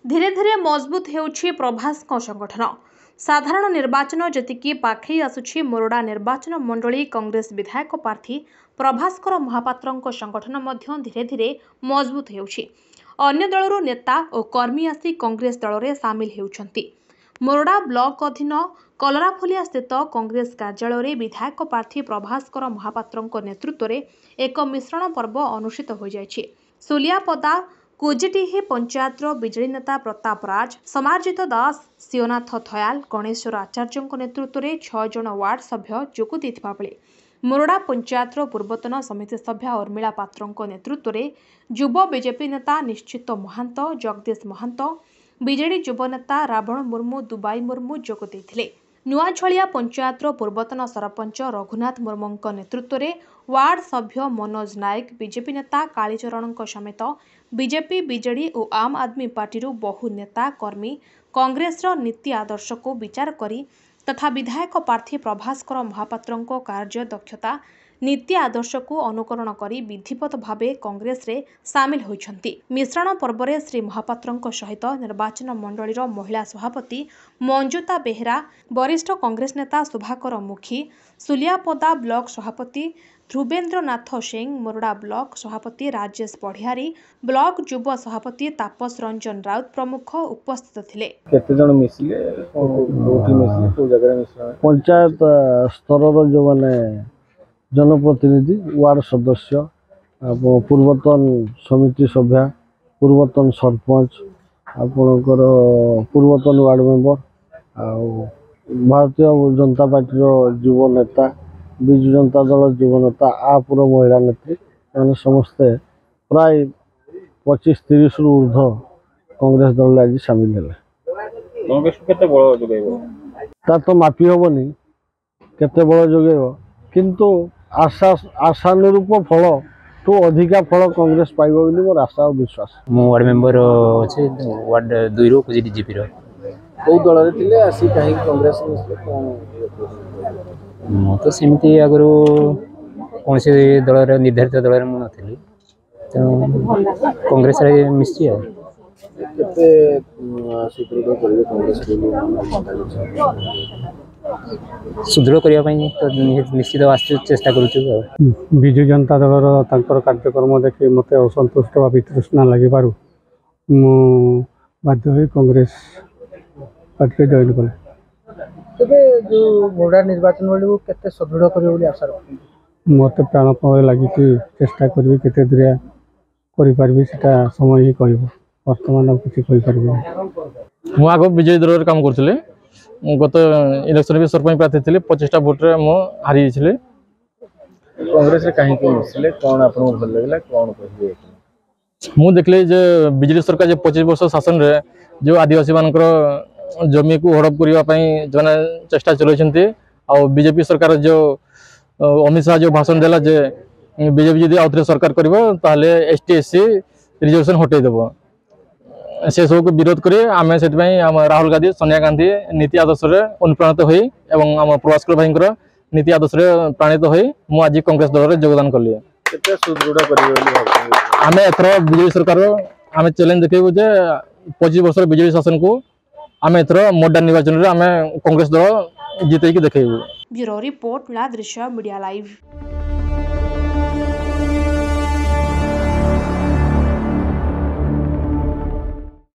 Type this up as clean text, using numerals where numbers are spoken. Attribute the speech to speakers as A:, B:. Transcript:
A: धीरे धीरे मजबूत होउछि प्रभास संगठन। साधारण निर्वाचन जतिकी पाखई आसुछि मोरडा निर्वाचन मंडली कांग्रेस विधायक प्रार्थी प्रभास्कर महापात्र संगठन मध्य धीरे धीरे मजबूत होउछि। अन्य दलर नेता और कर्मी आसी कांग्रेस दल में सामिल होउछंती। मोरडा ब्लॉक अधीन कलराफुलिया स्थित कांग्रेस कार्यालय में विधायक प्रार्थी प्रभास्कर महापात्र नेतृत्व में एक मिश्रण पर्व अनुष्ठित हो जाइछि। सुलियापदा कुजिटीही पंचायत बिजेडी नेता प्रताप राज, समारजित दास, शिवनाथ थयाल, गणेश्वर आचार्य नेतृत्व में 6 जन वार्ड सभ्य जोग देथिबा बेले मोरडा पंचायत पूर्वतन समिति सभ्य उर्मिला पात्र नेतृत्व में युव बीजेपी नेता निश्चित महांत, जगदीश महांत, बीजेडी युव नेता रावण मुर्मू, दुबाई मुर्मू जोग देथिले। नुआझलिया पंचायत पूर्वतन सरपंच रघुनाथ मुर्मू नेतृत्व में वार्ड सभ्य मनोज नायक, बीजेपी नेता कालीचरण समेत बीजेपी, बीजेडी और आम आदमी पार्टी बहु नेता कर्मी कांग्रेस नीति आदर्श को विचार करी तथा विधायक प्रार्थी प्रभास्कर महापात्र कार्य दक्षता नीति आदर्श को अनुकरण करी विधिवत भावे कांग्रेस रे सामिल होइछंती। मिश्रण पर्व में श्री महापात्र सहित निर्वाचन मंडलीर महिला सभापति मंजुता बेहरा, वरिष्ठ कांग्रेस नेता सुभाकर मुखी, सुलियापदा ब्लॉक सभापति ध्रुवेन्द्र नाथ सिंह, मोरडा ब्लॉक सभापति राजेश पढ़ियारी, ब्लॉक युव सभापति तापस रंजन राउत प्रमुख उपस्थित थिले।
B: केते जण मिसिले कोठी मिसिले को जगह मिसला पंचायत स्तर रो जो माने जनप्रतिनिधि, वार्ड सदस्य, पूर्वतन समिति सभ्य, पूर्वतन सरपंच, आपणकर पूर्वतन ward member, Bharatiya Janata party युव नेता, विजु जनता दल युव नेता, आपुर महिला नेत्री मैंने समस्ते प्राय 25-30 रु ऊर्ध कांग्रेस दल आज सामिल है।
C: कांग्रेस केते बळ जोगैबो
B: ता तो मापी होबनी केते बळ जोगैबो, किंतु आशानुरूप फल तो अधिका फल कांग्रेस पाइबो बोली मोर आशा और विश्वास।
D: मो वार्ड मेंबर अछि वार्ड 2 रो कुजिटी जीपी रो
B: को दल रे थिले आसी काहे कांग्रेस
D: मो तो सेमती आगरो कौन से दल रे निर्धारित दल रे मो नथिली तो कांग्रेस रे मिस्सी आ
B: केते सुदृढ़ करिवे कांग्रेस
D: सुदृढ़ करने तो निश्चित चेष्टा करूँ।
E: विजु जनता दल कार्यक्रम देखिए मत असंतुष्ट व वितृष्णा लगे बाध्य कांग्रेस पार्टी जॉइन कले।
F: तबे जो मोरडा निर्वाचन वाली केते सुदृढ़ करियो बोली आशा रखु।
E: मत प्राणपण लगी चेष्टा करी केते दूर करि सेटा समय ही कहबो, वर्तमान किसी कहि परबे।
C: मु आगो विजय दल काम करथिले, गत इलेक्शन भी सरपंच प्रार्थी थे 25टा भोट रे मो हारी जाइछले।
B: कांग्रेस रे काहे को मिसले कोन आपन भल लागला कोन कहबे?
C: मु देखले जे बीजेडी सरकार जे 25 वर्ष शासन रे जो आदिवासी मानकर जमी को हड़प करबा पई जने चेष्टा चलैछन्ते आ बीजेपी सरकार जो अमित शाह जो भाषण देला जे बीजेपी यदि आउथरे सरकार करबो ताले एसटी एससी रिजर्वेशन हटै देबो, से सब को विरोध करी आम से राहुल गांधी, सोनिया गांधी नीति आदर्श अनुप्राणित हुई एवं आम प्रभास्कर भाई नीति आदर्श प्राणित हुई मु आज कांग्रेस दल में योगदान कली। आम एथर बीजेपी सरकार आम चैलेंज देखू जे 25 वर्ष बीजेपी शासन को आम एथर मोरडा निर्वाचन में आम कांग्रेस दल जितैकी देखू।
A: ब्यूरो रिपोर्ट, दृश्य मीडिया लाइव।